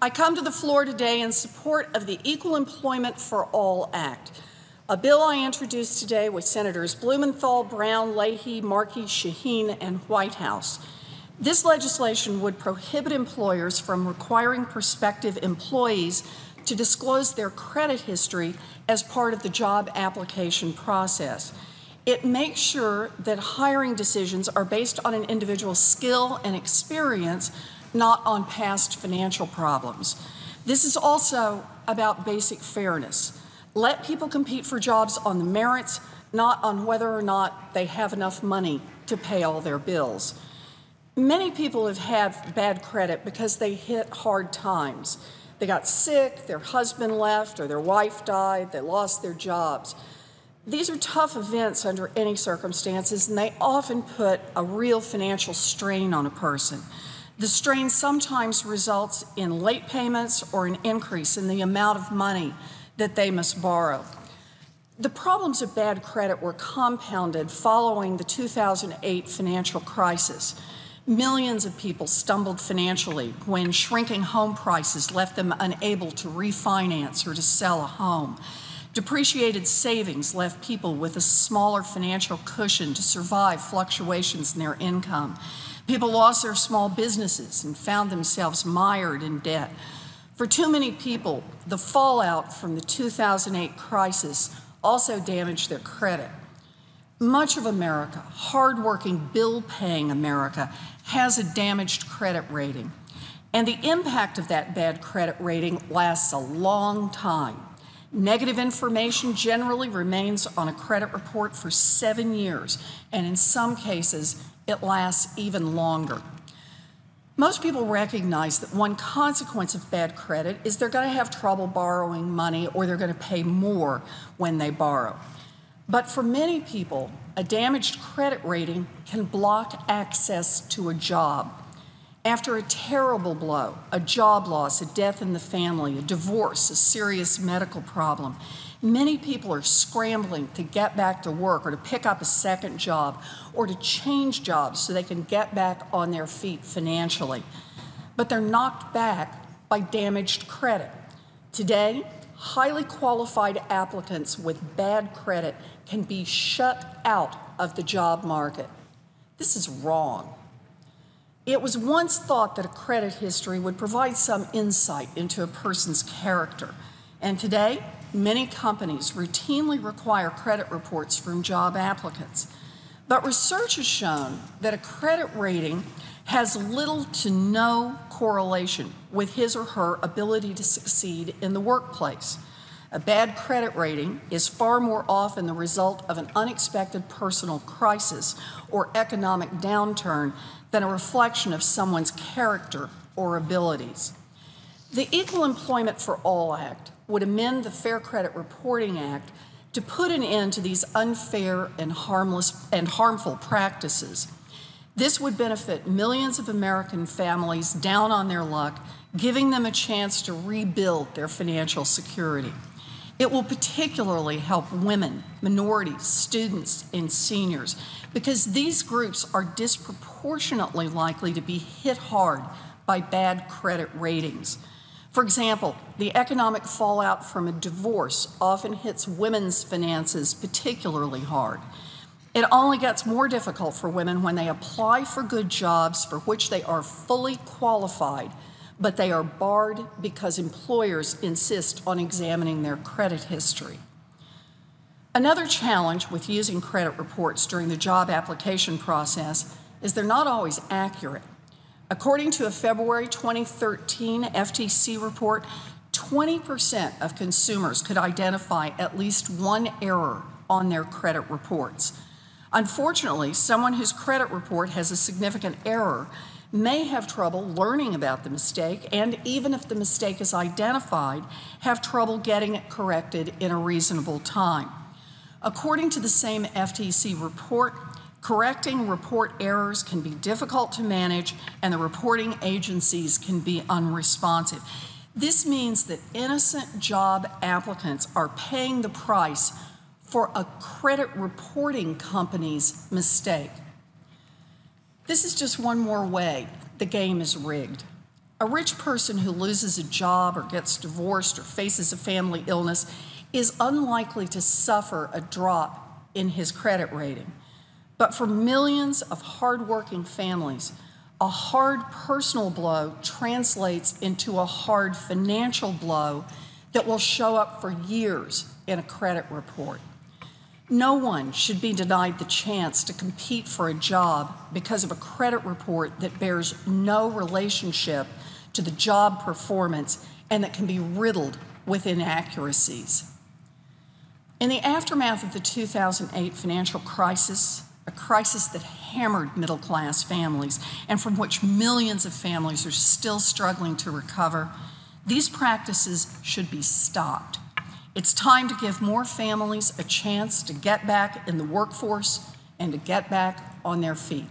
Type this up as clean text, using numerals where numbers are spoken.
I come to the floor today in support of the Equal Employment for All Act, a bill I introduced today with Senators Blumenthal, Brown, Leahy, Markey, Shaheen, and Whitehouse. This legislation would prohibit employers from requiring prospective employees to disclose their credit history as part of the job application process. It makes sure that hiring decisions are based on an individual's skill and experience, not on past financial problems. This is also about basic fairness. Let people compete for jobs on the merits, not on whether or not they have enough money to pay all their bills. Many people have had bad credit because they hit hard times. They got sick, their husband left, or their wife died, they lost their jobs. These are tough events under any circumstances, and they often put a real financial strain on a person. The strain sometimes results in late payments or an increase in the amount of money that they must borrow. The problems of bad credit were compounded following the 2008 financial crisis. Millions of people stumbled financially when shrinking home prices left them unable to refinance or to sell a home. Depreciated savings left people with a smaller financial cushion to survive fluctuations in their income. People lost their small businesses and found themselves mired in debt. For too many people, the fallout from the 2008 crisis also damaged their credit. Much of America, hardworking, bill-paying America, has a damaged credit rating. And the impact of that bad credit rating lasts a long time. Negative information generally remains on a credit report for 7 years, and in some cases, it lasts even longer. Most people recognize that one consequence of bad credit is they're going to have trouble borrowing money, or they're going to pay more when they borrow. But for many people, a damaged credit rating can block access to a job. After a terrible blow, a job loss, a death in the family, a divorce, a serious medical problem, many people are scrambling to get back to work or to pick up a second job or to change jobs so they can get back on their feet financially. But they're knocked back by damaged credit. Today, highly qualified applicants with bad credit can be shut out of the job market. This is wrong. It was once thought that a credit history would provide some insight into a person's character, and today, many companies routinely require credit reports from job applicants. But research has shown that a credit rating has little to no correlation with his or her ability to succeed in the workplace. A bad credit rating is far more often the result of an unexpected personal crisis or economic downturn than a reflection of someone's character or abilities. The Equal Employment for All Act would amend the Fair Credit Reporting Act to put an end to these unfair and harmful practices. This would benefit millions of American families down on their luck, giving them a chance to rebuild their financial security. It will particularly help women, minorities, students, and seniors, because these groups are disproportionately likely to be hit hard by bad credit ratings. For example, the economic fallout from a divorce often hits women's finances particularly hard. It only gets more difficult for women when they apply for good jobs for which they are fully qualified, but they are barred because employers insist on examining their credit history. Another challenge with using credit reports during the job application process is they're not always accurate. According to a February 2013 FTC report, 20% of consumers could identify at least one error on their credit reports. Unfortunately, someone whose credit report has a significant error may have trouble learning about the mistake, and even if the mistake is identified, have trouble getting it corrected in a reasonable time. According to the same FTC report, correcting report errors can be difficult to manage, and the reporting agencies can be unresponsive. This means that innocent job applicants are paying the price for a credit reporting company's mistake. This is just one more way the game is rigged. A rich person who loses a job or gets divorced or faces a family illness is unlikely to suffer a drop in his credit rating. But for millions of hardworking families, a hard personal blow translates into a hard financial blow that will show up for years in a credit report. No one should be denied the chance to compete for a job because of a credit report that bears no relationship to the job performance and that can be riddled with inaccuracies. In the aftermath of the 2008 financial crisis, a crisis that hammered middle-class families and from which millions of families are still struggling to recover, these practices should be stopped. It's time to give more families a chance to get back in the workforce and to get back on their feet.